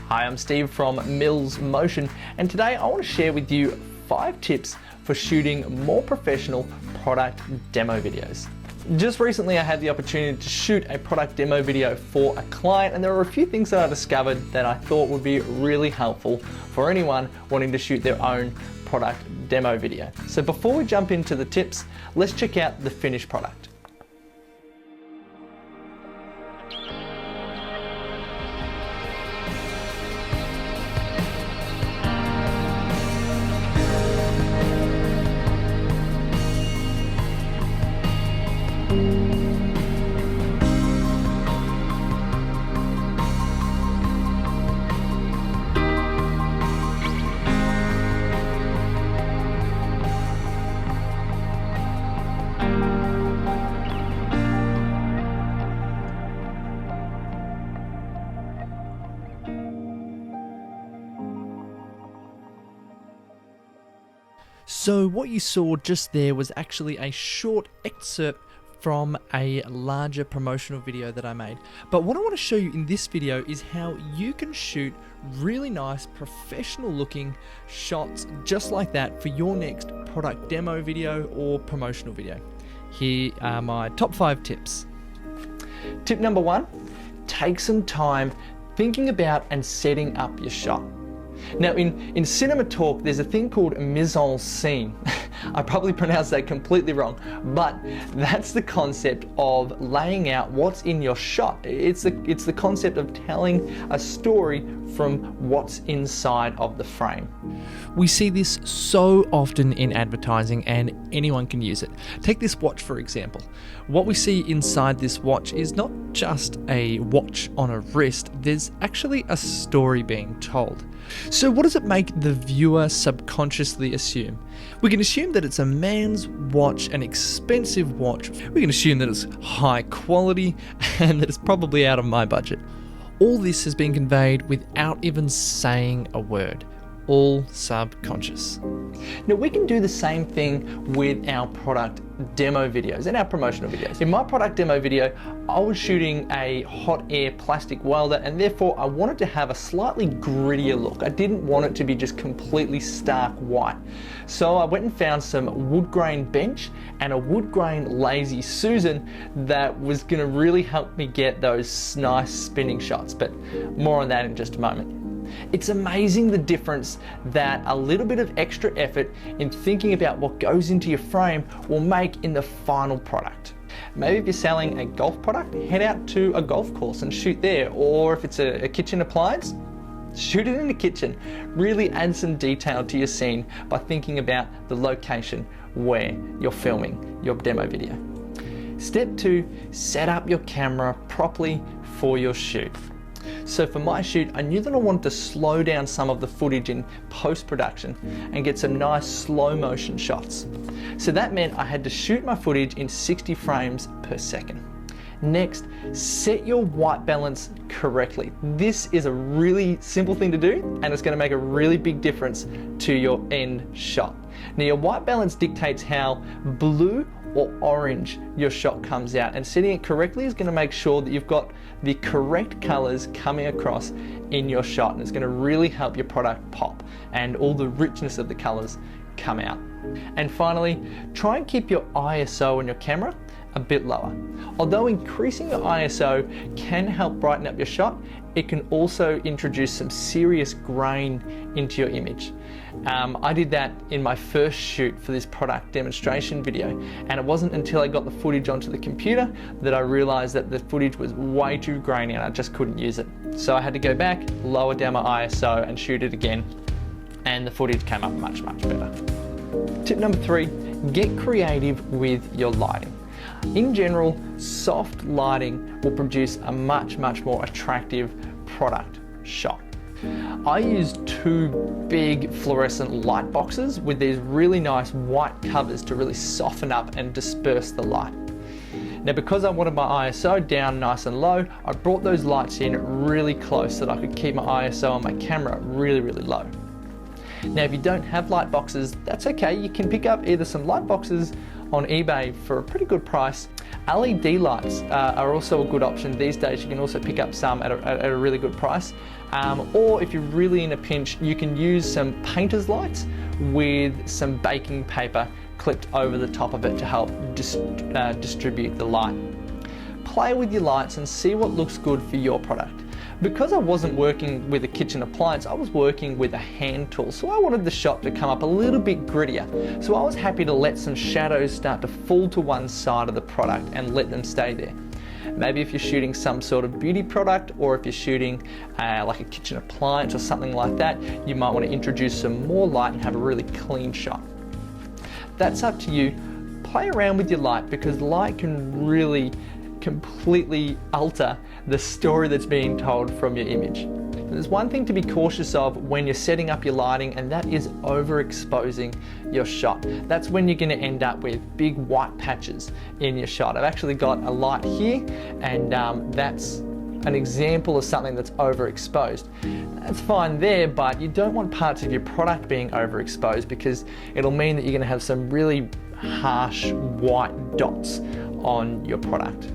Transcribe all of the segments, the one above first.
Hi, I'm Steve from Mills Motion, and today I want to share with you 5 tips for shooting more professional product demo videos. Just recently I had the opportunity to shoot a product demo video for a client, and there were a few things that I discovered that I thought would be really helpful for anyone wanting to shoot their own product demo video. So before we jump into the tips, let's check out the finished product. So what you saw just there was actually a short excerpt from a larger promotional video that I made. But what I want to show you in this video is how you can shoot really nice professional looking shots just like that for your next product demo video or promotional video. Here are my top 5 tips. Tip number 1, take some time thinking about and setting up your shot. Now in cinema talk, there's a thing called mise en scene. I probably pronounced that completely wrong, but that's the concept of laying out what's in your shot. It's the concept of telling a story from what's inside of the frame. We see this so often in advertising, and anyone can use it. Take this watch for example. What we see inside this watch is not just a watch on a wrist, there's actually a story being told. So what does it make the viewer subconsciously assume? We can assume that it's a man's watch, an expensive watch. We can assume that it's high quality and that it's probably out of my budget. All this has been conveyed without even saying a word. All subconscious. Now we can do the same thing with our product demo videos and our promotional videos. In my product demo video, I was shooting a hot air plastic welder, and therefore I wanted to have a slightly grittier look. I didn't want it to be just completely stark white. So I went and found some wood grain bench and a wood grain Lazy Susan that was gonna really help me get those nice spinning shots, but more on that in just a moment. It's amazing the difference that a little bit of extra effort in thinking about what goes into your frame will make in the final product. Maybe if you're selling a golf product, head out to a golf course and shoot there, or if it's a kitchen appliance, shoot it in the kitchen. Really add some detail to your scene by thinking about the location where you're filming your demo video. Step 2, set up your camera properly for your shoot. So for my shoot, I knew that I wanted to slow down some of the footage in post-production and get some nice slow motion shots. So that meant I had to shoot my footage in 60 frames per second. Next, set your white balance correctly. This is a really simple thing to do, and it's going to make a really big difference to your end shot. Now your white balance dictates how blue or orange your shot comes out, and setting it correctly is going to make sure that you've got the correct colors coming across in your shot, and it's going to really help your product pop and all the richness of the colors come out. And finally, try and keep your ISO on your camera a bit lower. Although increasing your ISO can help brighten up your shot, it can also introduce some serious grain into your image. I did that in my first shoot for this product demonstration video, and it wasn't until I got the footage onto the computer that I realized that the footage was way too grainy and I just couldn't use it. So I had to go back, lower down my ISO and shoot it again, and the footage came up much better. Tip number 3, get creative with your lighting. In general, soft lighting will produce a much more attractive product shot. I used 2 big fluorescent light boxes with these really nice white covers to really soften up and disperse the light. Now because I wanted my ISO down nice and low, I brought those lights in really close so that I could keep my ISO on my camera really low. Now if you don't have light boxes, that's okay. You can pick up either some light boxes on eBay for a pretty good price. LED lights are also a good option these days. You can also pick up some at a really good price. Or if you're really in a pinch, you can use some painter's lights with some baking paper clipped over the top of it to help distribute the light. Play with your lights and see what looks good for your product. Because I wasn't working with a kitchen appliance, I was working with a hand tool, so I wanted the shot to come up a little bit grittier. So I was happy to let some shadows start to fall to one side of the product and let them stay there. Maybe if you're shooting some sort of beauty product, or if you're shooting like a kitchen appliance or something like that, you might want to introduce some more light and have a really clean shot. That's up to you. Play around with your light, because light can really completely alter the story that's being told from your image. There's one thing to be cautious of when you're setting up your lighting, and that is overexposing your shot. That's when you're going to end up with big white patches in your shot. I've actually got a light here, and that's an example of something that's overexposed. That's fine there, but you don't want parts of your product being overexposed, because it'll mean that you're going to have some really harsh white dots on your product.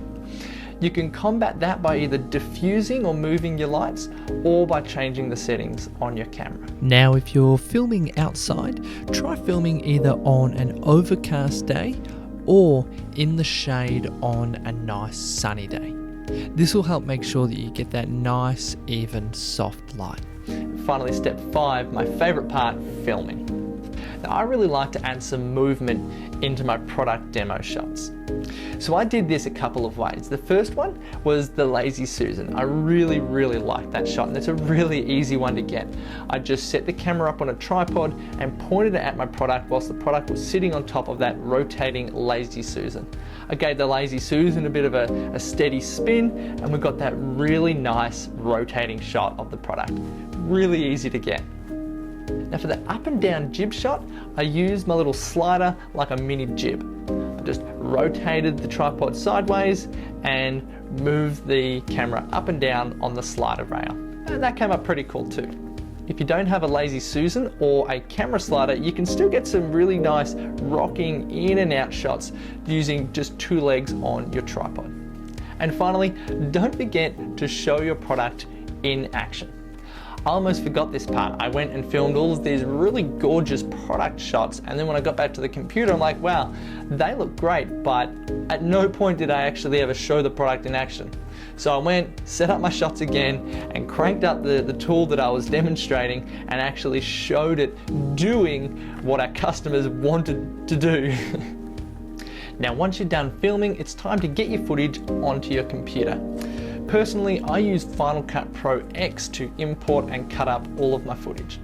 You can combat that by either diffusing or moving your lights, or by changing the settings on your camera. Now, if you're filming outside, try filming either on an overcast day or in the shade on a nice sunny day. This will help make sure that you get that nice, even, soft light. Finally, step 5, my favorite part, filming. Now, I really like to add some movement into my product demo shots. So I did this a couple of ways. The first one was the Lazy Susan. I really liked that shot, and it's a really easy one to get. I just set the camera up on a tripod and pointed it at my product whilst the product was sitting on top of that rotating Lazy Susan. I gave the Lazy Susan a bit of a steady spin, and we got that really nice rotating shot of the product. Really easy to get. Now for the up and down jib shot, I used my little slider like a mini jib. I just rotated the tripod sideways and moved the camera up and down on the slider rail. And that came up pretty cool too. If you don't have a Lazy Susan or a camera slider, you can still get some really nice rocking in and out shots using just 2 legs on your tripod. And finally, don't forget to show your product in action. I almost forgot this part. I went and filmed all of these really gorgeous product shots, and then when I got back to the computer, I'm like, wow, they look great, but at no point did I actually ever show the product in action. So I went, set up my shots again, and cranked up the tool that I was demonstrating, and actually showed it doing what our customers wanted to do. Now, once you're done filming, it's time to get your footage onto your computer. Personally, I use Final Cut Pro X to import and cut up all of my footage.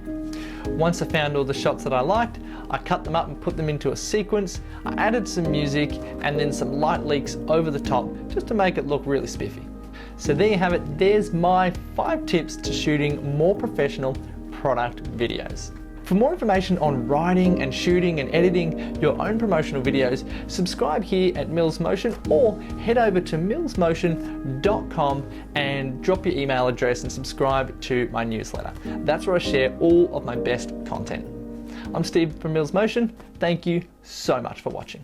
Once I found all the shots that I liked, I cut them up and put them into a sequence. I added some music and then some light leaks over the top just to make it look really spiffy. So there you have it. There's my 5 tips to shooting more professional product videos. For more information on writing and shooting and editing your own promotional videos, subscribe here at Mills Motion, or head over to millsmotion.com and drop your email address and subscribe to my newsletter. That's where I share all of my best content. I'm Steve from Mills Motion. Thank you so much for watching.